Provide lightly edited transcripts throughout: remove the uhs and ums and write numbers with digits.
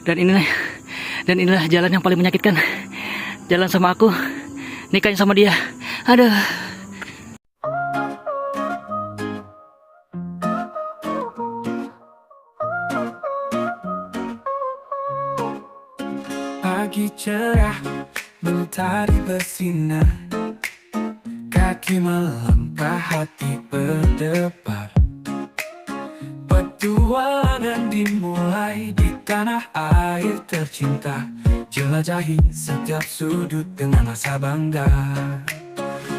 Dan inilah jalan yang paling menyakitkan. Jalan sama aku, nikahnya sama dia. Aduh. Pagi cerah, mentari bersinar, kaki melangkah, hati berdebar. Petualangan dimulai di tanah air tercinta, jelajahi setiap sudut dengan rasa bangga.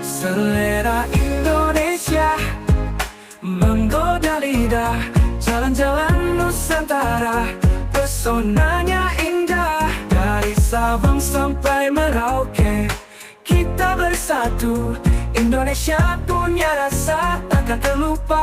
Selera Indonesia menggoda lidah, jalan-jalan Nusantara, pesonanya indah. Dari Sabang sampai Merauke, kita bersatu. Indonesia punya rasa takkan terlupa.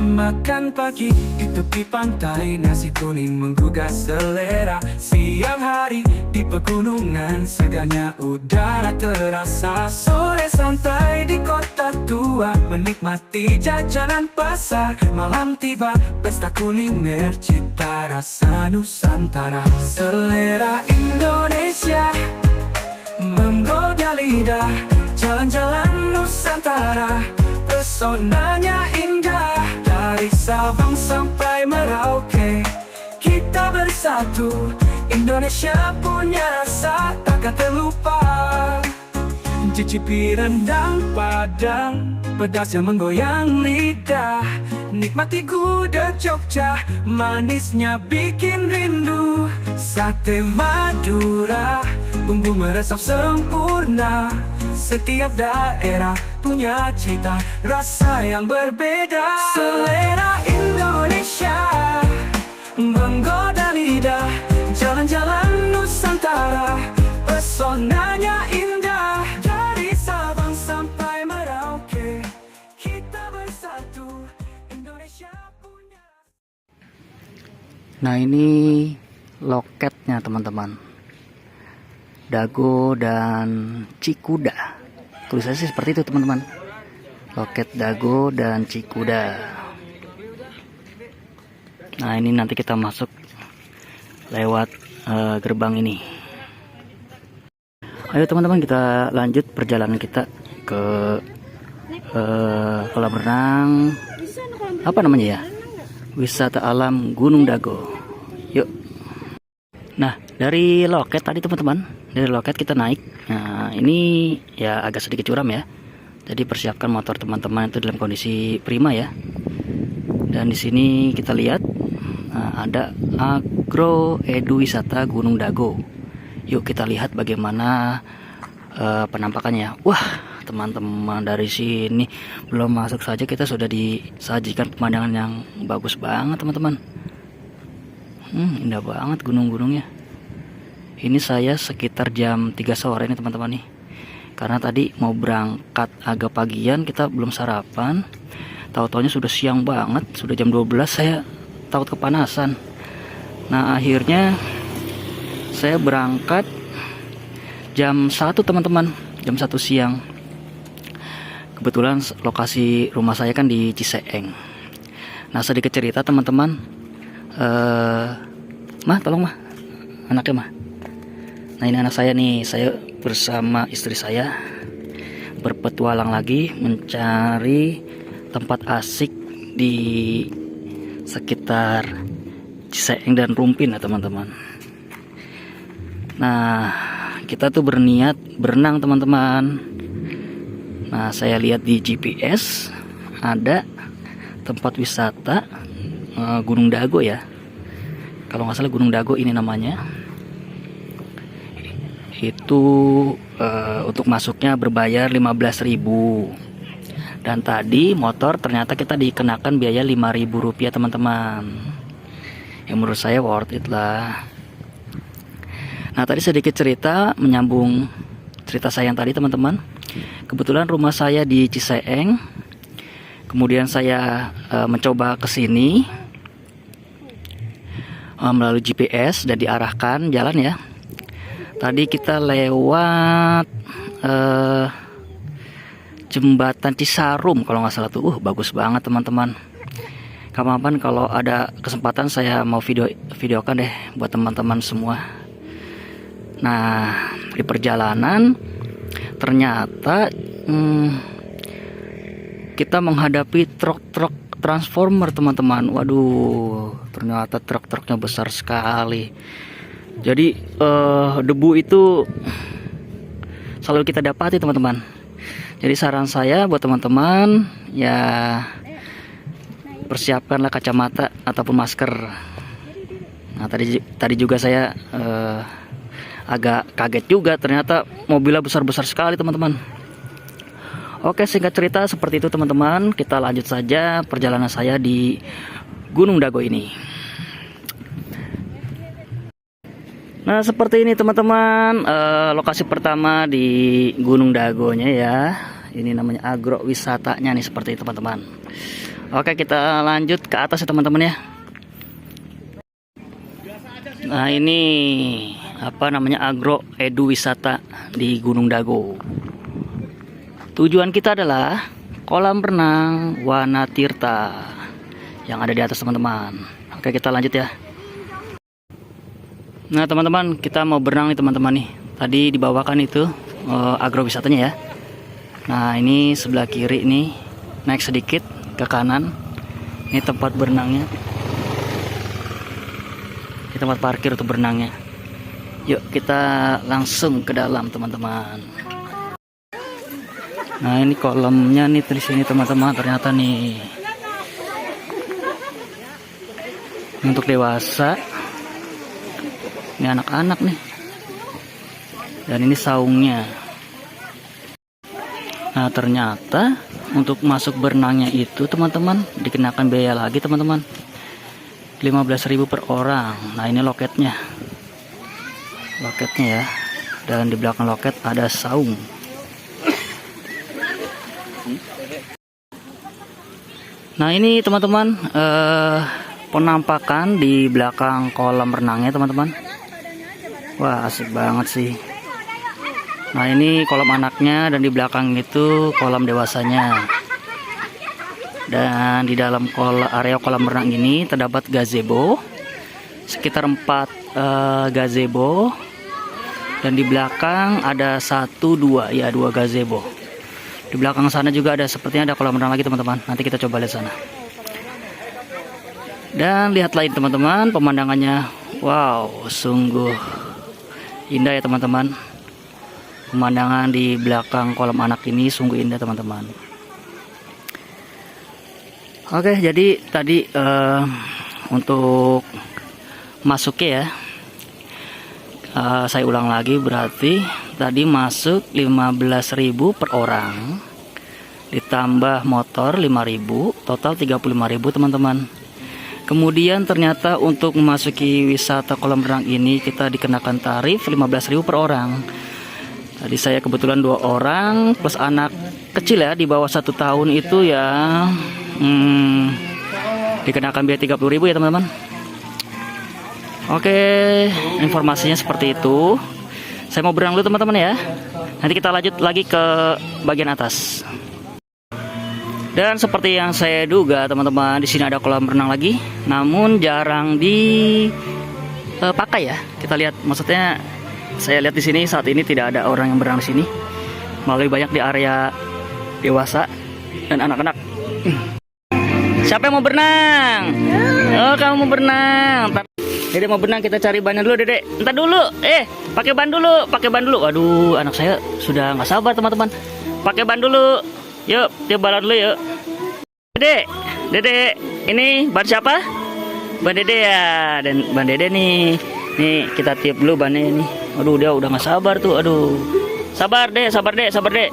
Makan pagi di tepi pantai, nasi kuning menggugah selera. Siang hari di pegunungan, segarnya udara terasa. Sore santai di kota tua, menikmati jajanan pasar. Malam tiba pesta kuliner, cita rasa Nusantara. Selera Indonesia menggoda lidah, jalan-jalan Nusantara, pesonanya indah. Dari Sabang sampai Merauke, kita bersatu. Indonesia punya rasa takkan terlupa. Cicipi rendang Padang, pedasnya menggoyang lidah. Nikmati gudeg Jogja, manisnya bikin rindu. Sate Madura, bumbu meresap sempurna. Setiap daerah punya cita rasa yang berbeda. Selera Indonesia menggoda lidah, jalan-jalan Nusantara, pesonanya indah. Dari Sabang sampai Merauke, kita bersatu. Indonesia punya. Nah, ini loketnya teman-teman, Dago dan Cikuda. Tulisannya sih seperti itu teman-teman, loket Dago dan Cikuda. Nah, ini nanti kita masuk lewat gerbang ini. Ayo teman-teman, kita lanjut perjalanan kita ke kolam renang, apa namanya ya, wisata alam Gunung Dago. Yuk. Nah, dari loket tadi teman-teman, dari loket kita naik. Nah, ini ya agak sedikit curam ya. Jadi persiapkan motor teman-teman itu dalam kondisi prima ya. Dan di sini kita lihat ada Agro Edu Wisata Gunung Dago. Yuk kita lihat bagaimana penampakannya. Wah, teman-teman, dari sini belum masuk saja kita sudah disajikan pemandangan yang bagus banget teman-teman. Indah banget gunung-gunungnya. Ini saya sekitar jam 3 sore nih teman-teman nih. Karena tadi mau berangkat agak pagian, kita belum sarapan. Tahu-taunya sudah siang banget, sudah jam 12, saya takut kepanasan. Nah, akhirnya saya berangkat jam 1 teman-teman, jam 1 siang. Kebetulan lokasi rumah saya kan di Ciseeng. Nah, sedikit cerita teman-teman. Mah, tolong mah, anaknya mah. Nah, ini anak saya nih, saya bersama istri saya berpetualang lagi mencari tempat asik di sekitar Ciseeng dan Rumpin ya teman-teman. Nah, kita tuh berniat berenang teman-teman. Nah, saya lihat di GPS ada tempat wisata Gunung Dago ya. Kalau nggak salah Gunung Dago ini namanya. Itu untuk masuknya berbayar 15.000. Dan tadi motor ternyata kita dikenakan biaya 5.000 rupiah teman-teman. Yang menurut saya worth it lah. Nah, tadi sedikit cerita menyambung cerita saya yang tadi teman-teman. Kebetulan rumah saya di Ciseeng. Kemudian saya mencoba ke sini melalui GPS dan diarahkan jalan ya. Tadi kita lewat jembatan Cisarum kalau nggak salah tuh. Bagus banget teman-teman. Kapan-kapan kalau ada kesempatan saya mau videokan deh buat teman-teman semua. Nah, di perjalanan ternyata kita menghadapi truk-truk transformer teman-teman. Waduh, ternyata truk-truknya besar sekali. Jadi debu itu selalu kita dapati teman-teman. Jadi saran saya buat teman-teman, ya persiapkanlah kacamata ataupun masker. Nah, tadi juga saya agak kaget juga, ternyata mobilnya besar-besar sekali teman-teman. Oke, singkat cerita seperti itu teman-teman. Kita lanjut saja perjalanan saya di Gunung Dago ini. Nah, seperti ini teman-teman, lokasi pertama di Gunung Dagonya ya. Ini namanya agrowisatanya nih, seperti itu teman-teman. Oke, kita lanjut ke atas ya teman-teman ya. Nah, ini apa namanya, agro edu wisata di Gunung Dago. Tujuan kita adalah kolam renang Wanatirta yang ada di atas teman-teman. Oke, kita lanjut ya. Nah teman-teman, kita mau berenang nih teman-teman nih. Tadi dibawakan itu agrowisatanya ya. Nah, ini sebelah kiri nih, naik sedikit ke kanan. Ini tempat berenangnya. Ini tempat parkir untuk berenangnya. Yuk kita langsung ke dalam teman-teman. Nah, ini kolamnya nih di sini teman-teman. Ternyata nih, ini untuk dewasa. Ini anak-anak nih. Dan ini saungnya. Nah, ternyata untuk masuk berenangnya itu teman-teman dikenakan biaya lagi teman-teman. 15.000 per orang. Nah, ini loketnya. Loketnya ya. Dan di belakang loket ada saung. Nah, ini teman-teman penampakan di belakang kolam renangnya teman-teman. Wah, asik banget sih. Nah, ini kolam anaknya dan di belakang itu kolam dewasanya. Dan di dalam area kolam renang ini terdapat gazebo. Sekitar 4 gazebo. Dan di belakang ada 2 gazebo. Di belakang sana juga ada, sepertinya ada kolam renang lagi teman-teman. Nanti kita coba lihat sana. Dan lihat lain teman-teman, pemandangannya. Wow, sungguh indah ya teman-teman. Pemandangan di belakang kolam anak ini sungguh indah teman-teman. Oke, jadi tadi untuk masuknya ya, saya ulang lagi, berarti tadi masuk 15.000 per orang, ditambah motor 5.000, total 35.000 teman-teman. Kemudian ternyata untuk memasuki wisata kolam renang ini kita dikenakan tarif 15.000 per orang. Tadi saya kebetulan 2 orang plus anak kecil ya, di bawah 1 tahun itu ya dikenakan biaya 30.000 ya teman-teman. Oke, informasinya seperti itu. Saya mau berenang dulu teman-teman ya. Nanti kita lanjut lagi ke bagian atas. Dan seperti yang saya duga teman-teman, di sini ada kolam renang lagi, namun jarang dipakai ya. Kita lihat, maksudnya saya lihat di sini saat ini tidak ada orang yang berenang di sini. Malah lebih banyak di area dewasa dan anak-anak. Siapa yang mau berenang? Oh, kamu mau berenang. Dede mau berenang, kita cari bannya dulu, Dede. Entar dulu. Pakai ban dulu, pakai ban dulu. Waduh, anak saya sudah nggak sabar, teman-teman. Pakai ban dulu. Yuk, dia balon dulu yuk. Dede, Dede, ini ban siapa? Ban Dede ya. Dan ban Dede nih. Nih, kita tiup dulu bannya nih. Aduh, dia udah nggak sabar tuh. Aduh. Sabar, Dek, sabar, Dek, sabar, Dek.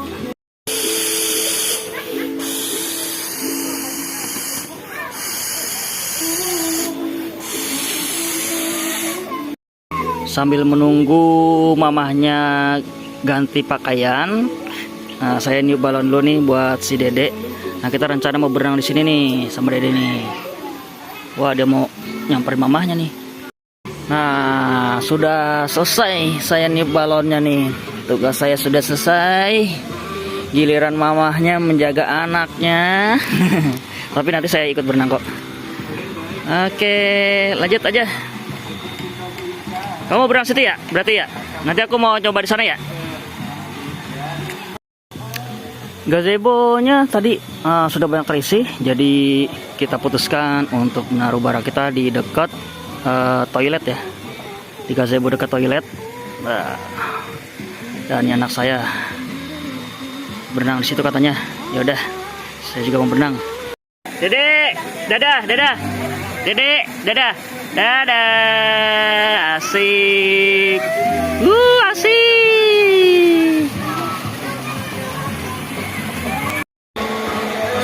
Sambil menunggu mamahnya ganti pakaian, nah, saya niup balon dulu nih buat si Dede. Nah, kita rencana mau berenang di sini nih sama Dede nih. Wah, dia mau nyamperin mamahnya nih. Nah, sudah selesai saya niup balonnya nih. tugas saya sudah selesai. Giliran mamahnya menjaga anaknya. Tapi nanti saya ikut berenang kok. Oke, lanjut aja. Kamu berenang situ ya? Berarti ya? Nanti aku mau coba di sana ya. Gazebo-nya tadi sudah banyak terisi, jadi kita putuskan untuk menaruh barang kita di dekat toilet ya. Di gazebo dekat toilet. Dan ini anak saya berenang di situ katanya. Ya udah, saya juga mau berenang. Dedek, dadah, dadah. Dedek, dadah. Dadah. Asik. Asik.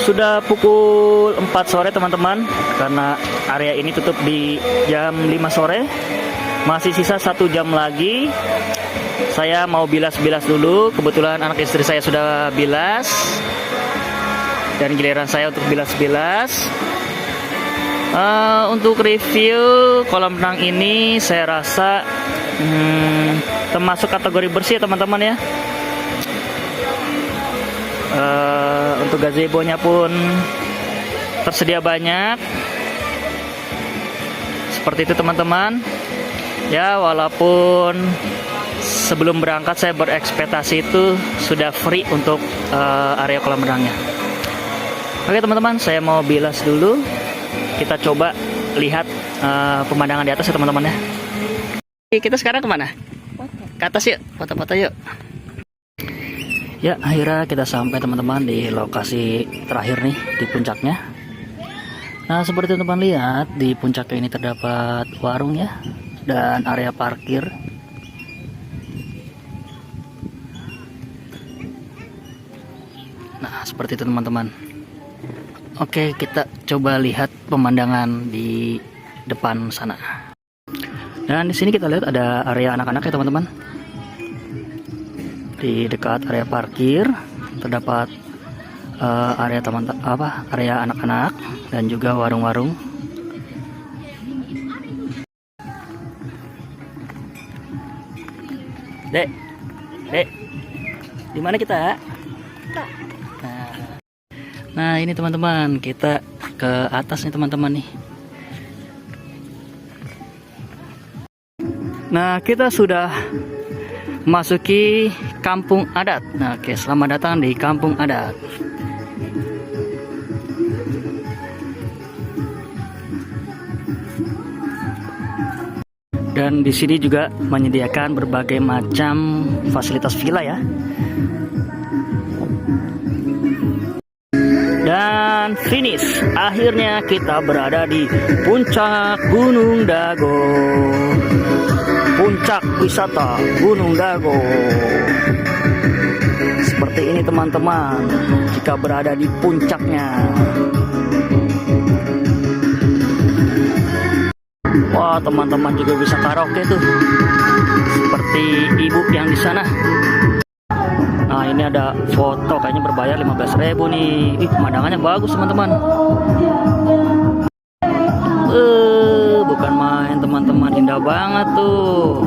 Sudah pukul 4 sore teman-teman. Karena area ini tutup di jam 5 sore. Masih sisa 1 jam lagi. Saya mau bilas-bilas dulu. Kebetulan anak istri saya sudah bilas. Dan giliran saya untuk bilas-bilas. Untuk review kolam renang ini saya rasa termasuk kategori bersih ya teman-teman ya. Untuk gazebo-nya pun tersedia banyak. Seperti itu teman-teman. Ya, walaupun sebelum berangkat saya berekspektasi itu sudah free untuk area kolam renangnya. Oke teman-teman, saya mau bilas dulu. Kita coba lihat pemandangan di atas ya teman-teman ya. Kita sekarang kemana? Ke atas yuk, foto-foto yuk. Ya, akhirnya kita sampai teman-teman di lokasi terakhir nih, di puncaknya. Nah, seperti teman-teman lihat, di puncaknya ini terdapat warung ya, dan area parkir. Nah, seperti itu teman-teman. Oke, kita coba lihat pemandangan di depan sana. Dan di sini kita lihat ada area anak-anak ya teman-teman. Di dekat area parkir terdapat area area anak-anak dan juga warung-warung. Dek, di mana kita? Nah ini teman-teman, kita ke atas nih teman-teman nih. Nah kita sudah masuki kampung adat. Nah oke, selamat datang di kampung adat. Dan di sini juga menyediakan berbagai macam fasilitas villa ya. Dan finish, akhirnya kita berada di puncak Gunung Dago. Puncak wisata Gunung Dago. Seperti ini teman-teman, jika berada di puncaknya. Wah, teman-teman juga bisa karaoke tuh. Seperti ibu yang di sana. Nah, ini ada foto kayaknya berbayar 15.000 nih. Pemandangannya bagus teman-teman. Bukan main teman-teman, indah banget tuh.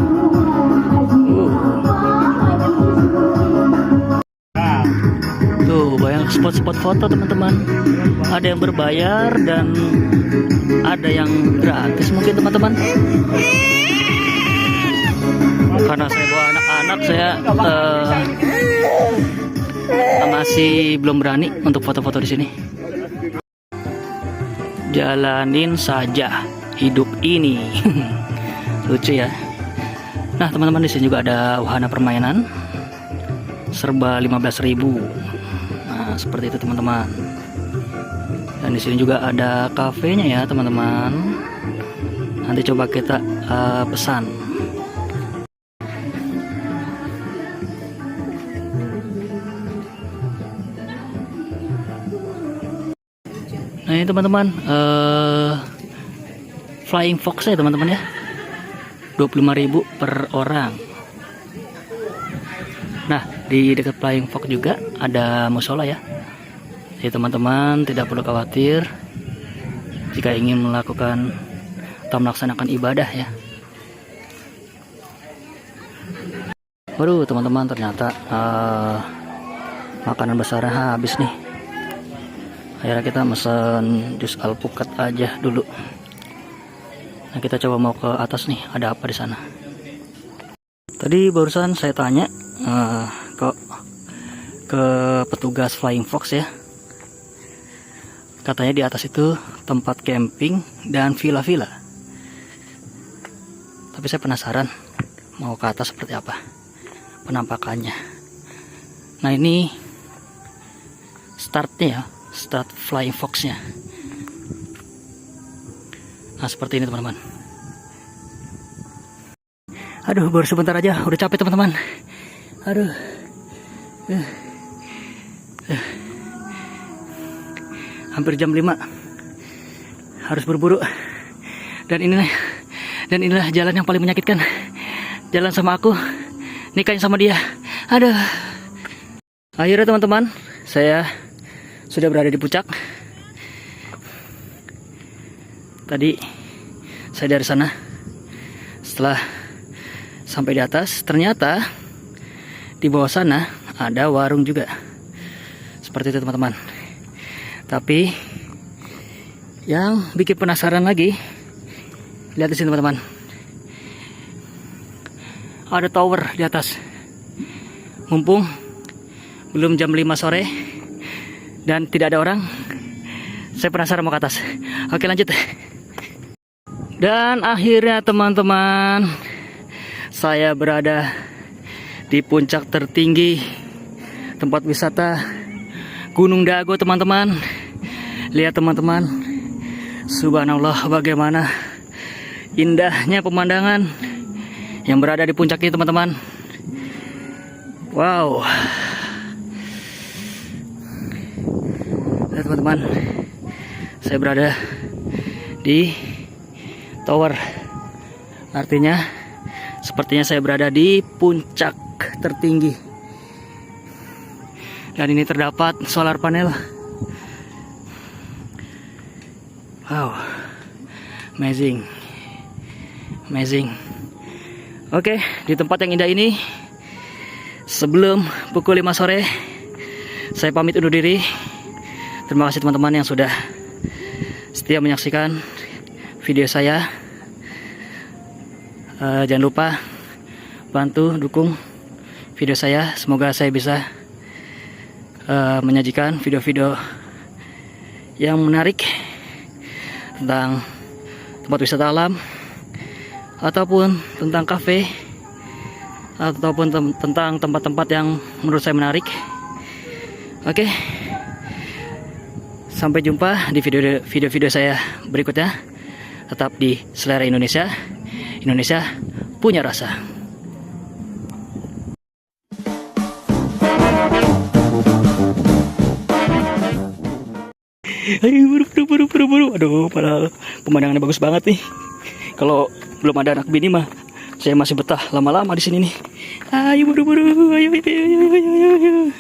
Tuh, banyak spot-spot foto teman-teman. Ada yang berbayar dan ada yang gratis mungkin teman-teman. Karena saya bawa anak-anak, saya masih belum berani untuk foto-foto di sini. Jalanin saja hidup ini. Lucu ya. Nah teman-teman, di sini juga ada wahana permainan serba 15.000. Nah seperti itu teman-teman. Dan di sini juga ada kafenya ya teman-teman. Nanti coba kita pesan. Nah ini teman-teman, Flying Fox ya teman-teman ya, 25.000 per orang. Nah di dekat Flying Fox juga ada musola ya. Jadi teman-teman tidak perlu khawatir jika ingin melakukan atau melaksanakan ibadah ya. Waduh teman-teman, ternyata makanan besarnya habis nih. Akhirnya kita mesen jus alpukat aja dulu. Nah, kita coba mau ke atas nih, ada apa di sana. Tadi barusan saya tanya ke petugas Flying Fox ya. Katanya di atas itu tempat camping dan villa-villa. Tapi saya penasaran mau ke atas seperti apa penampakannya. Nah, ini startnya ya, start Flying Fox-nya. Nah, seperti ini teman-teman. Aduh, baru sebentar aja udah capek teman-teman. Aduh. Hampir jam 5. Harus buru-buru. Dan inilah jalan yang paling menyakitkan. Jalan sama aku, nikahnya sama dia. Aduh. Akhirnya teman-teman, saya sudah berada di puncak. Tadi saya dari sana. Setelah sampai di atas, ternyata di bawah sana ada warung juga. Seperti itu teman-teman. Tapi yang bikin penasaran lagi, lihat di sini teman-teman. Ada tower di atas. Mumpung belum jam 5 sore dan tidak ada orang, saya penasaran mau ke atas. Oke, lanjut. Dan akhirnya teman-teman, saya berada di puncak tertinggi tempat wisata Gunung Dago teman-teman. Lihat teman-teman, subhanallah bagaimana indahnya pemandangan yang berada di puncak ini teman-teman. Wow. Lihat teman-teman, saya berada di tower. Artinya sepertinya saya berada di puncak tertinggi. Dan ini terdapat solar panel. Wow. Amazing. Oke, di tempat yang indah ini, sebelum pukul 5 sore, saya pamit undur diri. Terima kasih teman-teman yang sudah setia menyaksikan video saya. Jangan lupa bantu dukung video saya. Semoga saya bisa menyajikan video-video yang menarik tentang tempat wisata alam, ataupun tentang kafe, ataupun tentang tempat-tempat yang menurut saya menarik. Oke, sampai jumpa di video-video saya berikutnya. Tetap di Selera Indonesia. Indonesia punya rasa. Ayo buru. Aduh, padahal pemandangannya bagus banget nih. Kalau belum ada anak bini mah, saya masih betah lama-lama di sini nih. Ayo buru-buru, ayo.